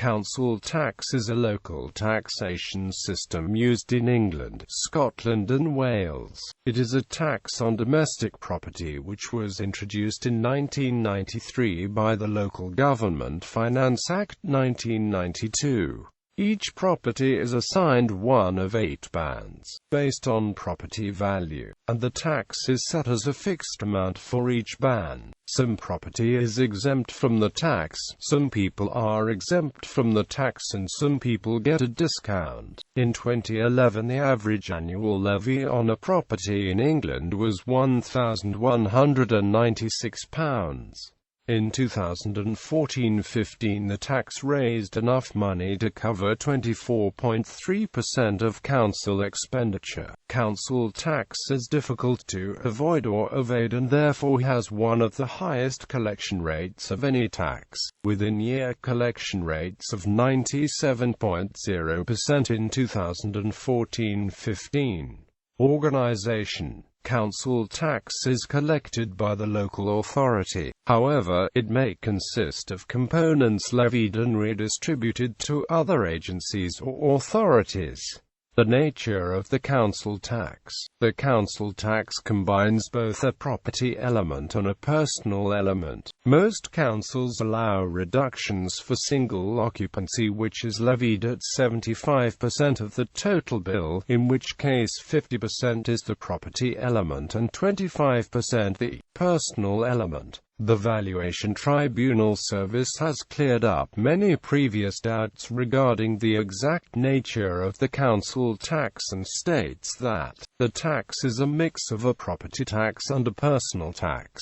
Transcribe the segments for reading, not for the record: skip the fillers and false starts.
Council tax is a local taxation system used in England, Scotland and Wales. It is a tax on domestic property which was introduced in 1993 by the Local Government Finance Act 1992. Each property is assigned one of 8 bands, based on property value, and the tax is set as a fixed amount for each band. Some property is exempt from the tax, some people are exempt from the tax and some people get a discount. In 2011 the average annual levy on a property in England was £1,196. In 2014-15 the tax raised enough money to cover 24.3% of council expenditure. Council tax is difficult to avoid or evade and therefore has one of the highest collection rates of any tax, within-year collection rates of 97.0% in 2014-15. Organization. Council tax is collected by the local authority. However, it may consist of components levied and redistributed to other agencies or authorities. The nature of the council tax. The council tax combines both a property element and a personal element. Most councils allow reductions for single occupancy, which is levied at 75% of the total bill, in which case 50% is the property element and 25% the personal element. The Valuation Tribunal Service has cleared up many previous doubts regarding the exact nature of the council tax and states that the tax is a mix of a property tax and a personal tax.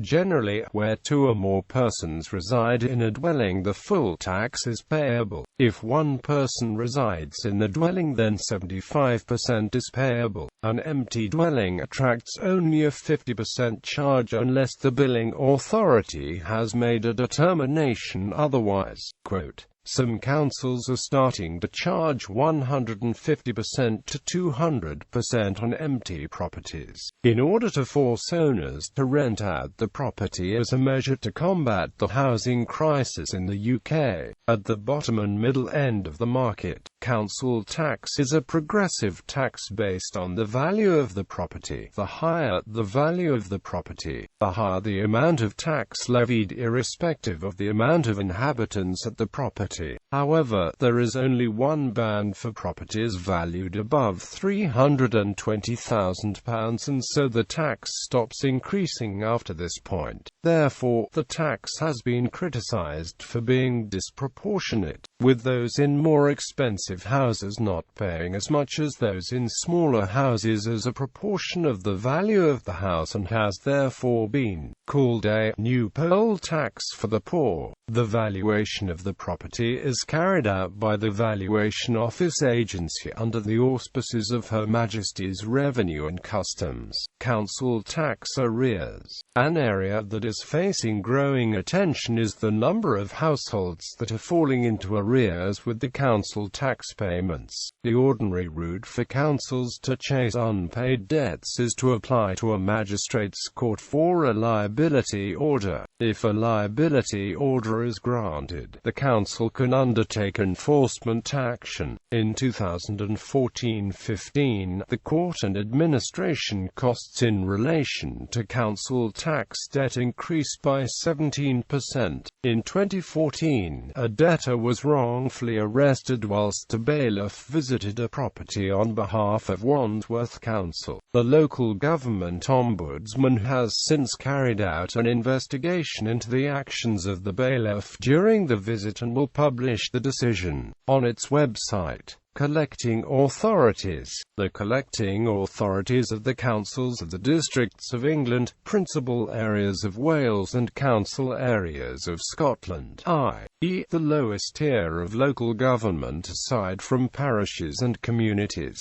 Generally, where 2 or more persons reside in a dwelling, the full tax is payable. If one person resides in the dwelling, then 75% is payable. An empty dwelling attracts only a 50% charge unless the billing authority has made a determination otherwise. Quote, some councils are starting to charge 150% to 200% on empty properties, in order to force owners to rent out the property as a measure to combat the housing crisis in the UK. At the bottom and middle end of the market, council tax is a progressive tax based on the value of the property. The higher the value of the property, the higher the amount of tax levied irrespective of the amount of inhabitants at the property. However, there is only one band for properties valued above £320,000 and so the tax stops increasing after this point. Therefore, the tax has been criticised for being disproportionate, with those in more expensive houses not paying as much as those in smaller houses as a proportion of the value of the house, and has therefore been called a new poll tax for the poor. The valuation of the property is carried out by the Valuation Office Agency under the auspices of Her Majesty's Revenue and Customs. Council tax arrears. An area that is facing growing attention is the number of households that are falling into arrears with the council tax payments. The ordinary route for councils to chase unpaid debts is to apply to a magistrate's court for a liability order. If a liability order is granted, the council can undertake enforcement action. In 2014-15, the court and administration costs in relation to council tax debt increased by 17%. In 2014, a debtor was wrongfully arrested whilst a bailiff visited a property on behalf of Wandsworth Council. The local government ombudsman has since carried out an investigation into the actions of the bailiff during the visit and will publish the decision on its website. Collecting authorities. The collecting authorities of the councils of the districts of England, principal areas of Wales and council areas of Scotland, i.e. the lowest tier of local government aside from parishes and communities.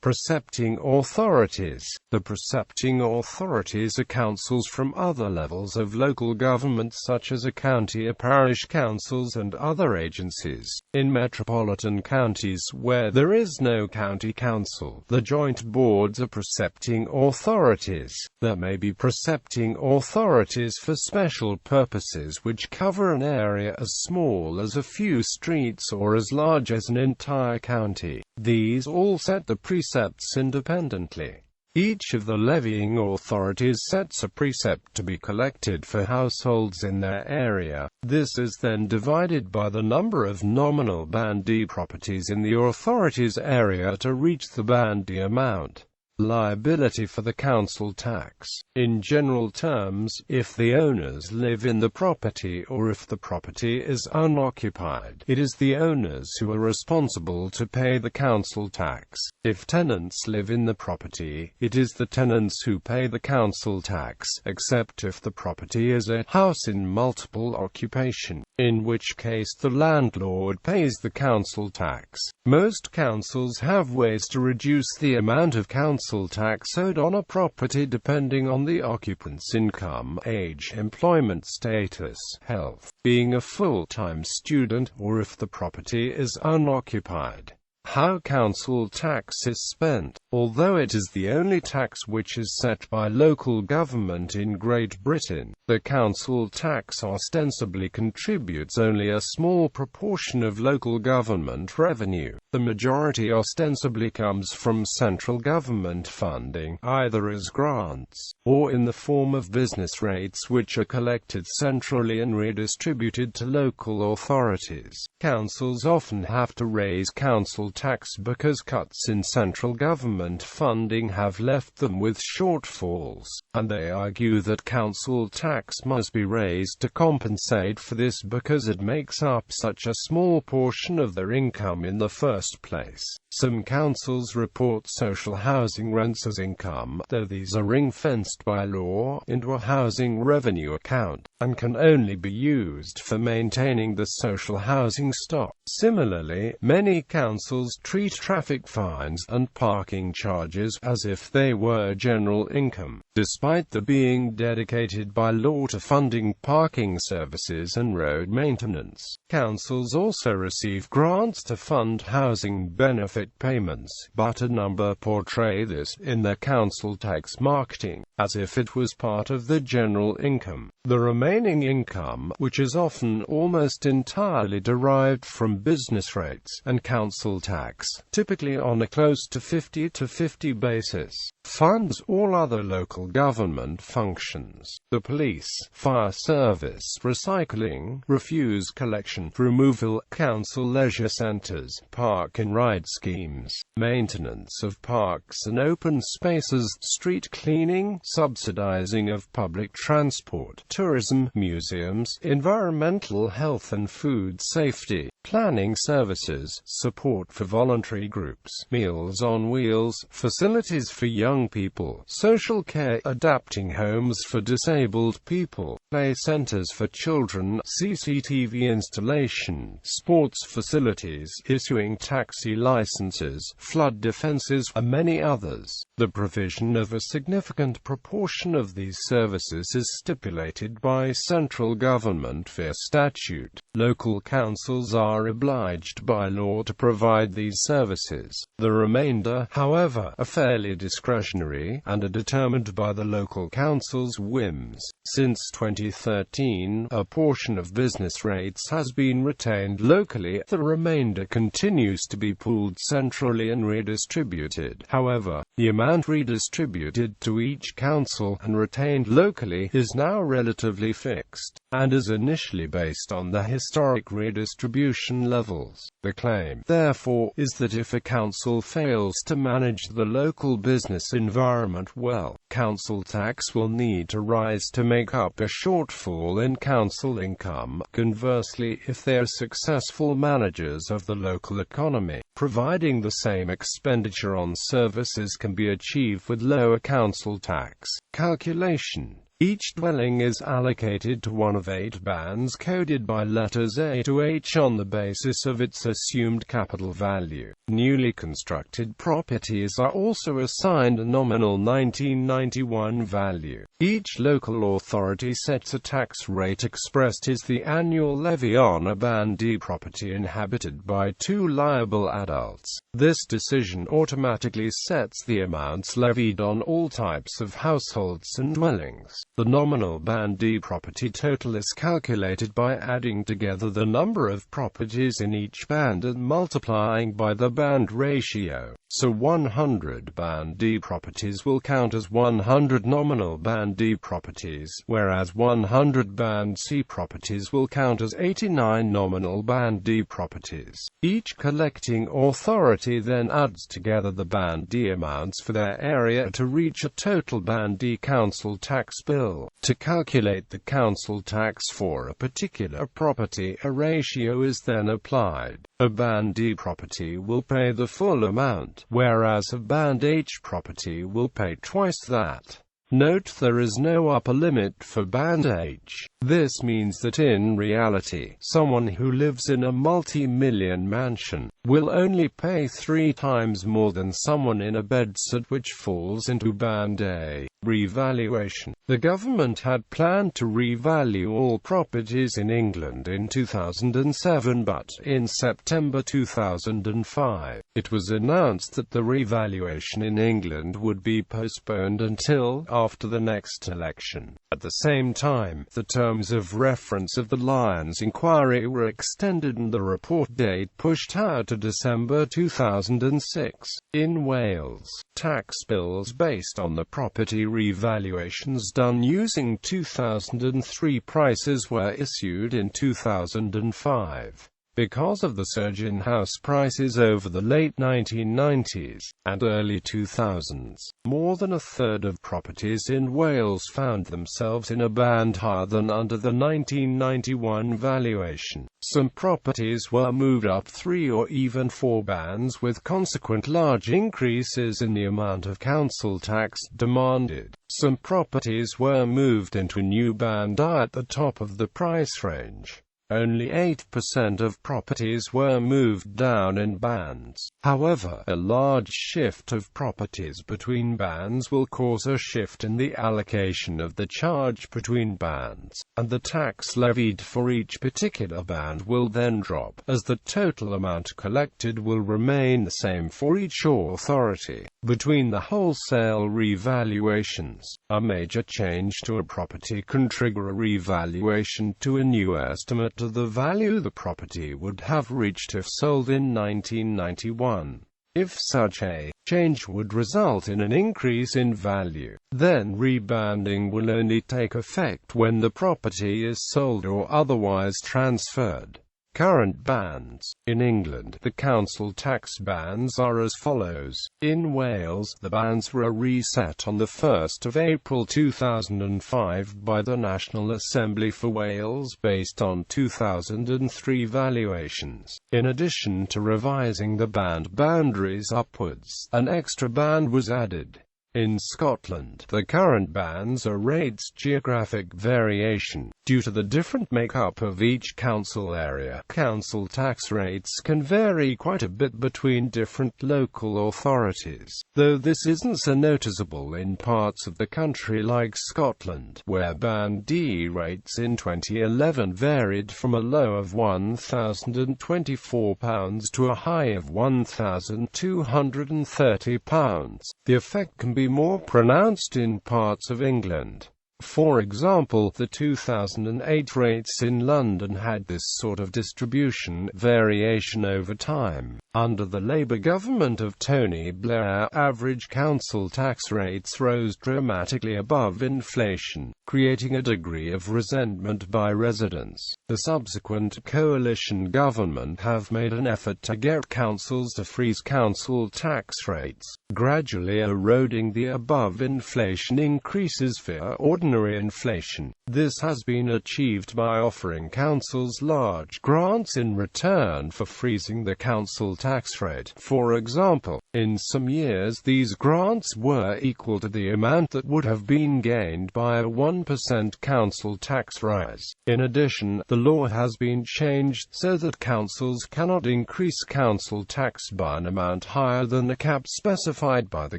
Precepting authorities. The precepting authorities are councils from other levels of local government such as a county or parish councils and other agencies. In metropolitan counties where there is no county council, the joint boards are precepting authorities. There may be precepting authorities for special purposes which cover an area as small as a few streets or as large as an entire county. These all set the precepts independently. Each of the levying authorities sets a precept to be collected for households in their area. This is then divided by the number of nominal bandee properties in the authority's area to reach the bandee amount. Liability for the council tax. In general terms, if the owners live in the property or if the property is unoccupied, it is the owners who are responsible to pay the council tax. If tenants live in the property, it is the tenants who pay the council tax, except if the property is a house in multiple occupation, in which case the landlord pays the council tax. Most councils have ways to reduce the amount of council tax owed on a property depending on the occupant's income, age, employment status, health, being a full-time student, or if the property is unoccupied. How council tax is spent. Although it is the only tax which is set by local government in Great Britain, the council tax ostensibly contributes only a small proportion of local government revenue. The majority ostensibly comes from central government funding, either as grants, or in the form of business rates which are collected centrally and redistributed to local authorities. Councils often have to raise council tax because cuts in central government funding have left them with shortfalls, and they argue that council tax must be raised to compensate for this because it makes up such a small portion of their income in the first place. Some councils report social housing rents as income, though these are ring-fenced by law into a housing revenue account, and can only be used for maintaining the social housing stock. Similarly, many councils treat traffic fines and parking charges as if they were general income, despite the being dedicated by law to funding parking services and road maintenance. Councils also receive grants to fund housing benefit payments, but a number portray this in their council tax marketing as if it was part of the general income. The remaining income, which is often almost entirely derived from business rates and council tax, typically on a close to 50-50 basis, funds all other local government functions. The police, fire service, recycling, refuse collection, removal, council leisure centers, park and ride schemes, maintenance of parks and open spaces, street cleaning, subsidizing of public transport, tourism, museums, environmental health and food safety, planning services, support for voluntary groups, Meals on Wheels, facilities for young people, social care, adapting homes for disabled people, play centers for children, CCTV installation, sports facilities, issuing taxi licenses, flood defenses, and many others. The provision of a significant proportion of these services is stipulated by central government via statute. Local councils are obliged by law to provide these services. The remainder, however, are fairly discretionary, and are determined by the local council's whims. Since 2013, a portion of business rates has been retained locally. The remainder continues to be pooled centrally and redistributed. However, the amount redistributed to each council and retained locally is now relatively fixed, and is initially based on the historic redistribution levels. The claim, therefore, is that if a council fails to manage the local business environment well, council tax will need to rise to make up a shortfall in council income. Conversely, if they are successful managers of the local economy, providing the same expenditure on services can be achieved with lower council tax. Calculation. Each dwelling is allocated to one of 8 bands coded by letters A to H on the basis of its assumed capital value. Newly constructed properties are also assigned a nominal 1991 value. Each local authority sets a tax rate expressed as the annual levy on a Band D property inhabited by 2 liable adults. This decision automatically sets the amounts levied on all types of households and dwellings. The nominal Band D property total is calculated by adding together the number of properties in each band and multiplying by the band ratio. So 100 Band D properties will count as 100 nominal Band D properties, whereas 100 Band C properties will count as 89 nominal Band D properties. Each collecting authority then adds together the Band D amounts for their area to reach a total Band D council tax bill. To calculate the council tax for a particular property, a ratio is then applied. A Band D property will pay the full amount, whereas a Band H property will pay twice that. Note there is no upper limit for Band H. This means that in reality, someone who lives in a multi-million mansion will only pay 3 times more than someone in a bedsit which falls into Band A. Revaluation. The government had planned to revalue all properties in England in 2007, but in September 2005, it was announced that the revaluation in England would be postponed until after the next election. At the same time, the terms of reference of the Lyons inquiry were extended and the report date pushed out to December 2006. In Wales, tax bills based on the property revaluations done using 2003 prices were issued in 2005. Because of the surge in house prices over the late 1990s and early 2000s, more than a third of properties in Wales found themselves in a band higher than under the 1991 valuation. Some properties were moved up 3 or even 4 bands with consequent large increases in the amount of council tax demanded. Some properties were moved into a new band I at the top of the price range. Only 8% of properties were moved down in bands. However, a large shift of properties between bands will cause a shift in the allocation of the charge between bands, and the tax levied for each particular band will then drop, as the total amount collected will remain the same for each authority. Between the wholesale revaluations, a major change to a property can trigger a revaluation to a new estimate of the value the property would have reached if sold in 1991. If such a change would result in an increase in value, then rebanding will only take effect when the property is sold or otherwise transferred. Current bands. In England, the council tax bands are as follows. In Wales, the bands were reset on 1 April 2005 by the National Assembly for Wales based on 2003 valuations. In addition to revising the band boundaries upwards, an extra band was added. In Scotland, the current bands are rates geographic variation. Due to the different makeup of each council area, council tax rates can vary quite a bit between different local authorities, though this isn't so noticeable in parts of the country like Scotland, where Band D rates in 2011 varied from a low of £1,024 to a high of £1,230. The effect can be more pronounced in parts of England. For example, the 2008 rates in London had this sort of distribution variation over time. Under the Labour government of Tony Blair, average council tax rates rose dramatically above inflation, creating a degree of resentment by residents. The subsequent coalition government have made an effort to get councils to freeze council tax rates, gradually eroding the above-inflation increases via ordinary inflation. This has been achieved by offering councils large grants in return for freezing the council tax rate. For example, in some years these grants were equal to the amount that would have been gained by a 1% council tax rise. In addition, the law has been changed so that councils cannot increase council tax by an amount higher than the cap specified by the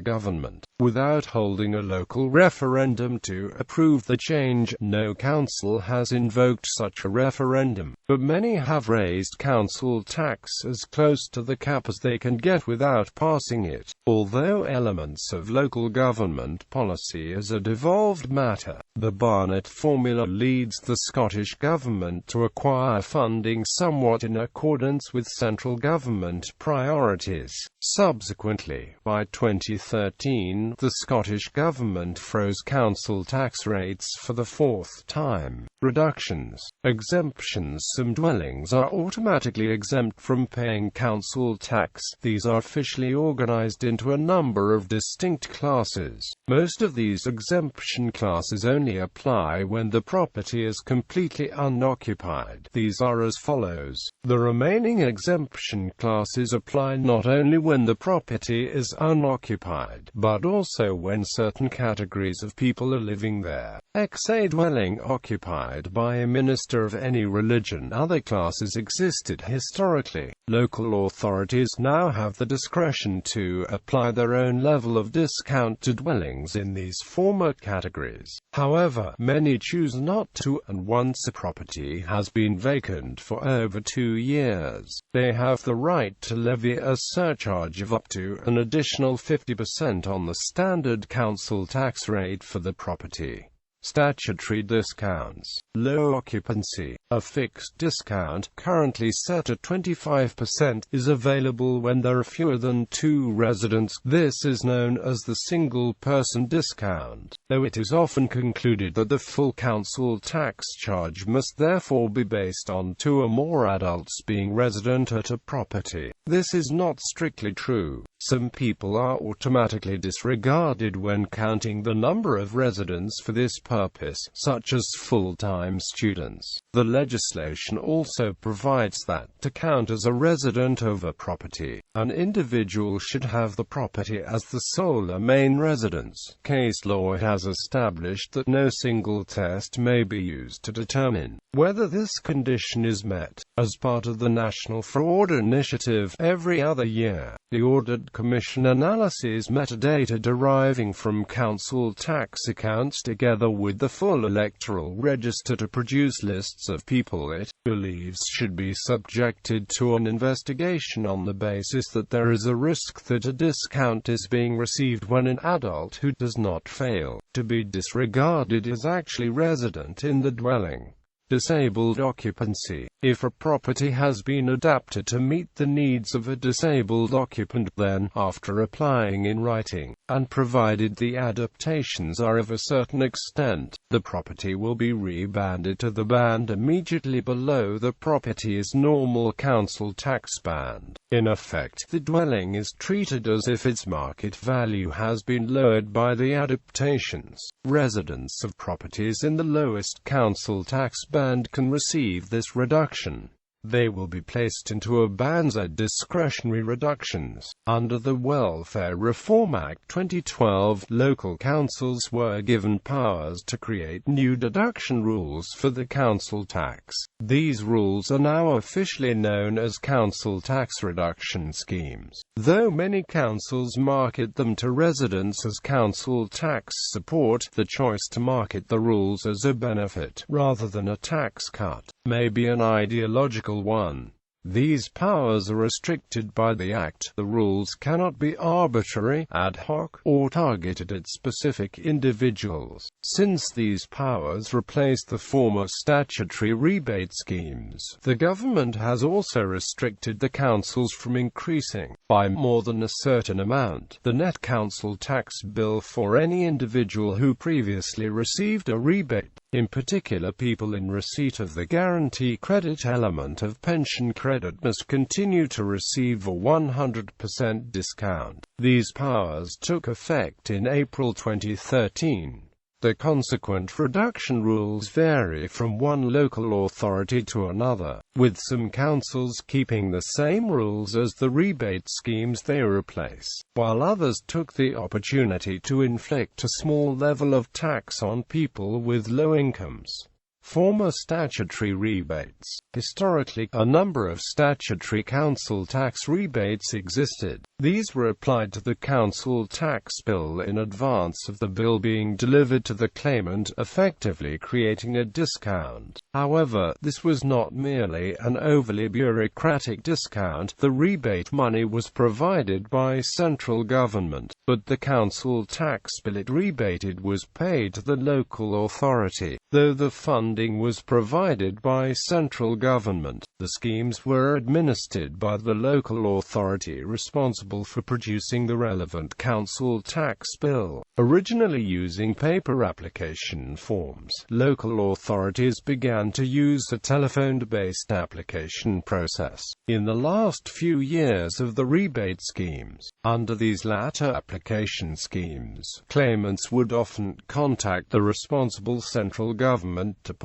government, without holding a local referendum to approve the change. No council has invoked such a referendum, but many have raised council tax as close to the cap as they can get without passing it. Although elements of local government policy is a devolved matter, the Barnett formula leads the Scottish government to acquire funding somewhat in accordance with central government priorities. Subsequently, by 2013, the Scottish government froze council tax rates for the fourth time. Reductions, exemptions. Some dwellings are automatically exempt from paying council tax. These are officially organized into a number of distinct classes. Most of these exemption classes only apply when the property is completely unoccupied. These are as follows. The remaining exemption classes apply not only when the property is unoccupied, but also when certain categories of people are living there. A dwelling occupied by a minister of any religion. Other classes existed historically. Local authorities now have the discretion to apply their own level of discount to dwellings in these former categories. However, many choose not to, and once a property has been vacant for over 2 years, they have the right to levy a surcharge of up to an additional 50% on the standard council tax rate for the property. Statutory discounts. Low occupancy. A fixed discount, currently set at 25%, is available when there are fewer than 2 residents. This is known as the single-person discount, though it is often concluded that the full council tax charge must therefore be based on 2 or more adults being resident at a property. This is not strictly true. Some people are automatically disregarded when counting the number of residents for this purpose, such as full-time students. The legislation also provides that, to count as a resident of a property, an individual should have the property as the sole or main residence. Case law has established that no single test may be used to determine whether this condition is met. As part of the National Fraud Initiative, every other year, the Audit Commission analyses metadata deriving from council tax accounts together with the full electoral register to produce lists of people it believes should be subjected to an investigation on the basis that there is a risk that a discount is being received when an adult who does not fail to be disregarded is actually resident in the dwelling. Disabled occupancy. If a property has been adapted to meet the needs of a disabled occupant, then, after applying in writing, and provided the adaptations are of a certain extent, the property will be rebanded to the band immediately below the property's normal council tax band. In effect, the dwelling is treated as if its market value has been lowered by the adaptations. Residents of properties in the lowest council tax band can receive this reduction. They will be placed into a band at discretionary reductions. Under the Welfare Reform Act 2012, local councils were given powers to create new deduction rules for the council tax. These rules are now officially known as council tax reduction schemes. Though many councils market them to residents as council tax support, the choice to market the rules as a benefit, rather than a tax cut, may be an ideological one. These powers are restricted by the Act. The rules cannot be arbitrary, ad hoc, or targeted at specific individuals. Since these powers replace the former statutory rebate schemes, the government has also restricted the councils from increasing, by more than a certain amount, the net council tax bill for any individual who previously received a rebate. In particular, people in receipt of the guarantee credit element of pension credit must continue to receive a 100% discount. These powers took effect in April 2013. The consequent reduction rules vary from one local authority to another, with some councils keeping the same rules as the rebate schemes they replace, while others took the opportunity to inflict a small level of tax on people with low incomes. Former statutory rebates. Historically, a number of statutory council tax rebates existed. These were applied to the council tax bill in advance of the bill being delivered to the claimant, effectively creating a discount. However, this was not merely an overly bureaucratic discount. The rebate money was provided by central government, but the council tax bill it rebated was paid to the local authority. Though the funding was provided by central government, the schemes were administered by the local authority responsible for producing the relevant council tax bill. Originally using paper application forms, local authorities began to use a telephone-based application process in the last few years of the rebate schemes. Under these latter application schemes, claimants would often contact the responsible central government department,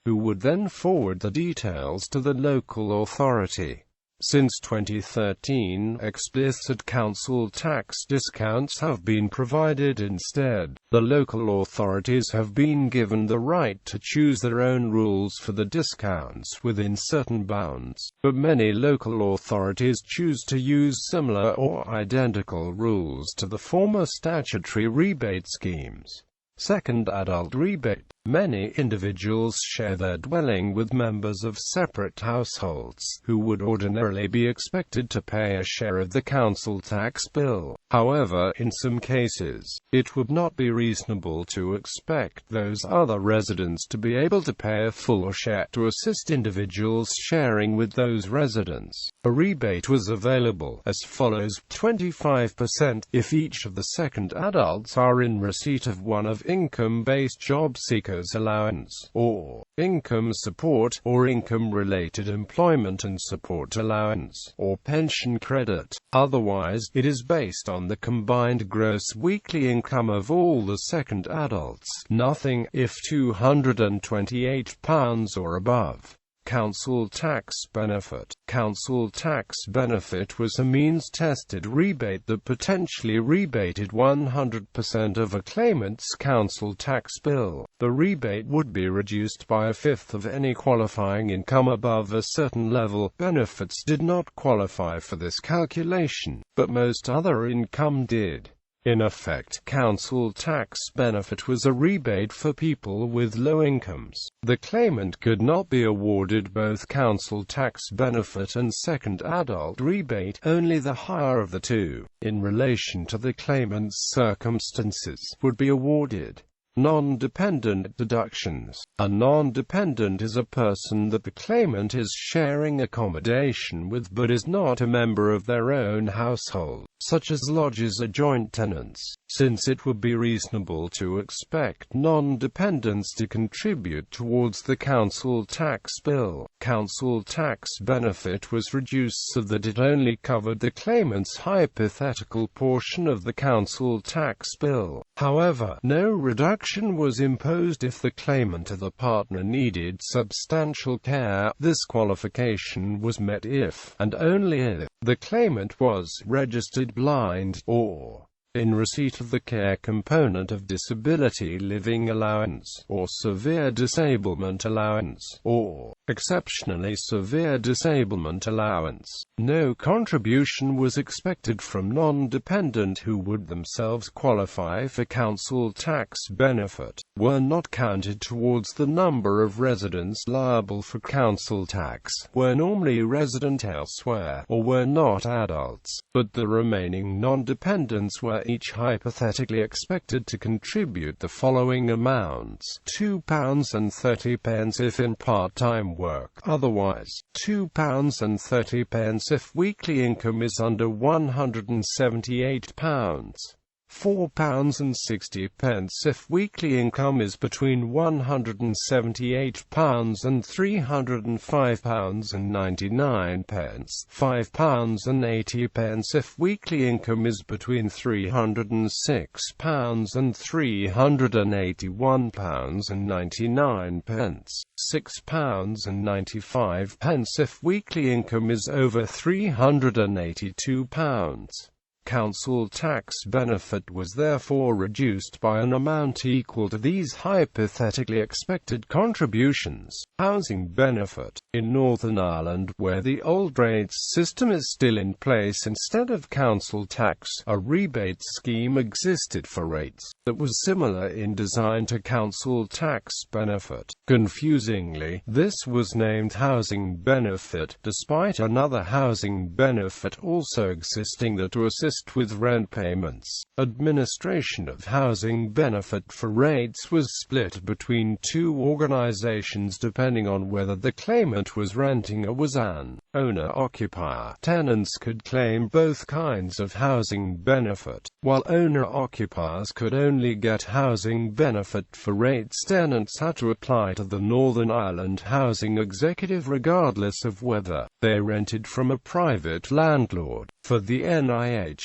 who would then forward the details to the local authority. Since 2013, explicit council tax discounts have been provided instead. The local authorities have been given the right to choose their own rules for the discounts within certain bounds, but many local authorities choose to use similar or identical rules to the former statutory rebate schemes. Second adult rebate. Many individuals share their dwelling with members of separate households, who would ordinarily be expected to pay a share of the council tax bill. However, in some cases, it would not be reasonable to expect those other residents to be able to pay a full share to assist individuals sharing with those residents. A rebate was available as follows: 25% if each of the second adults are in receipt of one of income-based job seekers allowance, or income support, or income-related employment and support allowance, or pension credit. Otherwise, it is based on the combined gross weekly income of all the second adults. Nothing if £228 or above. Council tax benefit. Council tax benefit was a means-tested rebate that potentially rebated 100% of a claimant's council tax bill. The rebate would be reduced by a fifth of any qualifying income above a certain level. Benefits did not qualify for this calculation, but most other income did. In effect, council tax benefit was a rebate for people with low incomes. The claimant could not be awarded both council tax benefit and second adult rebate, only the higher of the two, in relation to the claimant's circumstances, would be awarded. Non-dependent deductions. A non-dependent is a person that the claimant is sharing accommodation with but is not a member of their own household, such as lodgers or joint tenants. Since it would be reasonable to expect non-dependents to contribute towards the council tax bill, council tax benefit was reduced so that it only covered the claimant's hypothetical portion of the council tax bill. However, no reduction was imposed if the claimant or the partner needed substantial care. This qualification was met if, and only if, the claimant was registered blind, or in receipt of the care component of disability living allowance, or severe disablement allowance, or exceptionally severe disablement allowance. No contribution was expected from non-dependent who would themselves qualify for council tax benefit, were not counted towards the number of residents liable for council tax, were normally resident elsewhere, or were not adults, but the remaining non-dependents were each hypothetically expected to contribute the following amounts: £2.30 if in part-time work, otherwise, £2.30 if weekly income is under £178. £4.60 if weekly income is between £178 and £305.99, £5.80 if weekly income is between £306 and £381.99, £6.95 if weekly income is over £382. Council tax benefit was therefore reduced by an amount equal to these hypothetically expected contributions. Housing benefit. In Northern Ireland, where the old rates system is still in place instead of council tax, a rebate scheme existed for rates that was similar in design to council tax benefit. Confusingly, this was named housing benefit, despite another housing benefit also existing that to assist with rent payments. Administration of housing benefit for rates was split between two organizations depending on whether the claimant was renting or was an owner-occupier. Tenants could claim both kinds of housing benefit. While owner-occupiers could only get housing benefit for rates, tenants had to apply to the Northern Ireland Housing Executive regardless of whether they rented from a private landlord, for the NIHE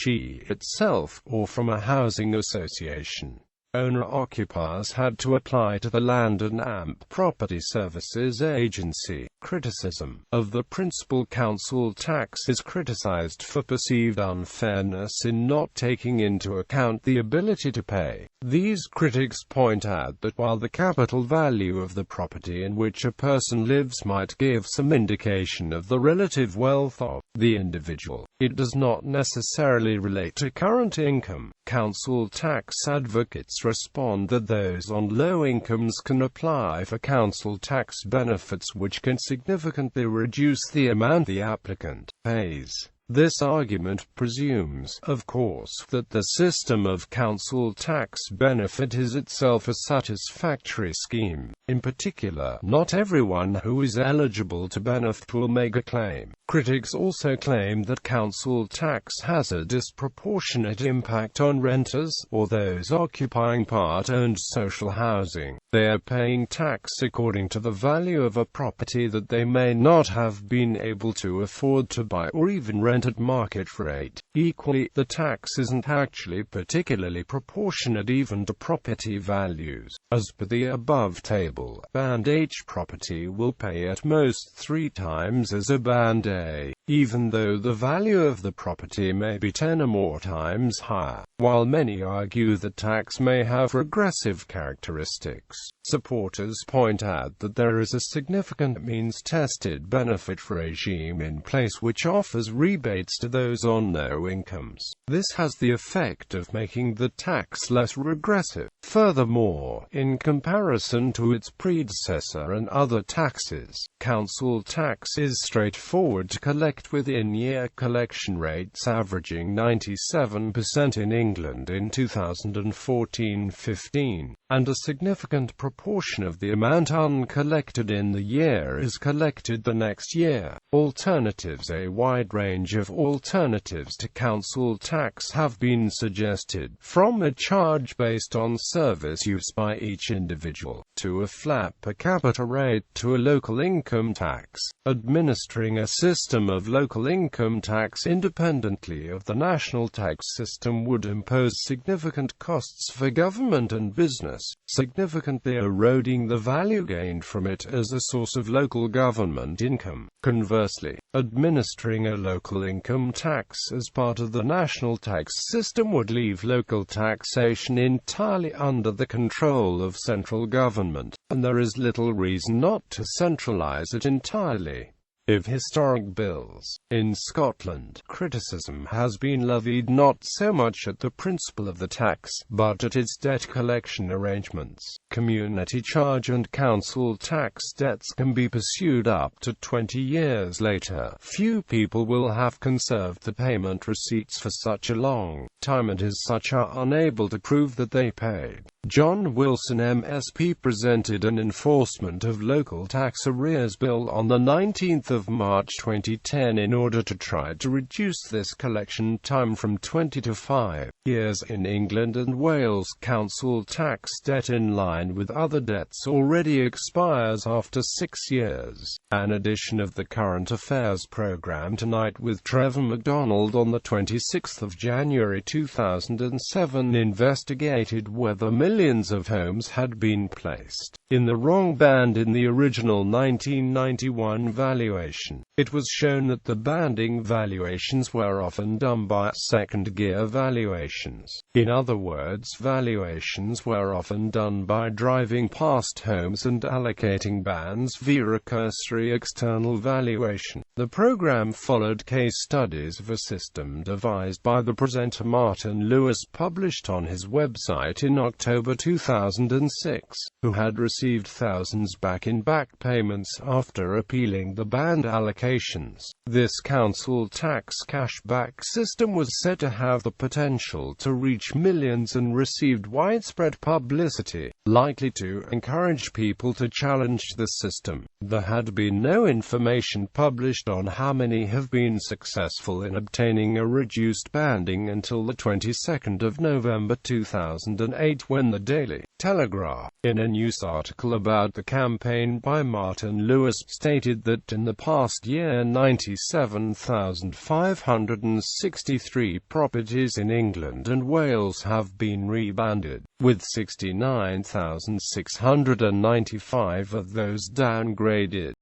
itself, or from a housing association. Owner-occupiers had to apply to the Land and Amp Property Services Agency. Criticism of the principal council tax is criticized for perceived unfairness in not taking into account the ability to pay. These critics point out that while the capital value of the property in which a person lives might give some indication of the relative wealth of the individual, it does not necessarily relate to current income. Council tax advocates respond that those on low incomes can apply for council tax benefits which can significantly reduce the amount the applicant pays. This argument presumes, of course, that the system of council tax benefit is itself a satisfactory scheme. In particular, not everyone who is eligible to benefit will make a claim. Critics also claim that council tax has a disproportionate impact on renters, or those occupying part-owned social housing. They are paying tax according to the value of a property that they may not have been able to afford to buy or even rent at market rate. Equally, the tax isn't actually particularly proportionate even to property values. As per the above table, Band H property will pay at most 3 times as a Band A, even though the value of the property may be 10 or more times higher. While many argue that tax may have regressive characteristics, supporters point out that there is a significant means-tested benefit regime in place which offers rebates to those on low incomes. This has the effect of making the tax less regressive. Furthermore, in comparison to its predecessor and other taxes, council tax is straightforward to collect with in-year collection rates averaging 97% in England in 2014-15, and a significant proportion of the amount uncollected in the year is collected the next year. Alternatives. A wide range of alternatives to council tax have been suggested, from a charge based on service use by each individual, to a flat per capita rate, to a local income tax. Administering a system of local income tax independently of the national tax system would impose significant costs for government and business, significantly eroding the value gained from it as a source of local government income. Conversely, administering a local income tax as part of the national tax system would leave local taxation entirely under the control of central government, and there is little reason not to centralize it entirely. If historic bills. In Scotland, criticism has been levied not so much at the principle of the tax, but at its debt collection arrangements. Community charge and council tax debts can be pursued up to 20 years later. Few people will have conserved the payment receipts for such a long time, and as such are unable to prove that they paid. John Wilson MSP presented an enforcement of local tax arrears bill on the 19th March 2010 in order to try to reduce this collection time from 20 to 5 years. In England and Wales, council tax debt in line with other debts already expires after 6 years. An edition of the Current Affairs programme Tonight with Trevor McDonald on the 26th of January 2007 investigated whether millions of homes had been placed in the wrong band in the original 1991 valuation. It was shown that the banding valuations were often done by second-gear valuations. In other words, valuations were often done by driving past homes and allocating bands via a cursory external valuation. The program followed case studies of a system devised by the presenter Martin Lewis, published on his website in October 2006, who had received thousands back in back payments after appealing the band allocations. This council tax cashback system was said to have the potential to reach millions and received widespread publicity, likely to encourage people to challenge the system. There had been no information published on how many have been successful in obtaining a reduced banding until the 22nd of November 2008, when the Daily Telegraph, in a news article about the campaign by Martin Lewis, stated that in the past year 97,563 properties in England and Wales have been rebanded, with 69,695 of those downgraded.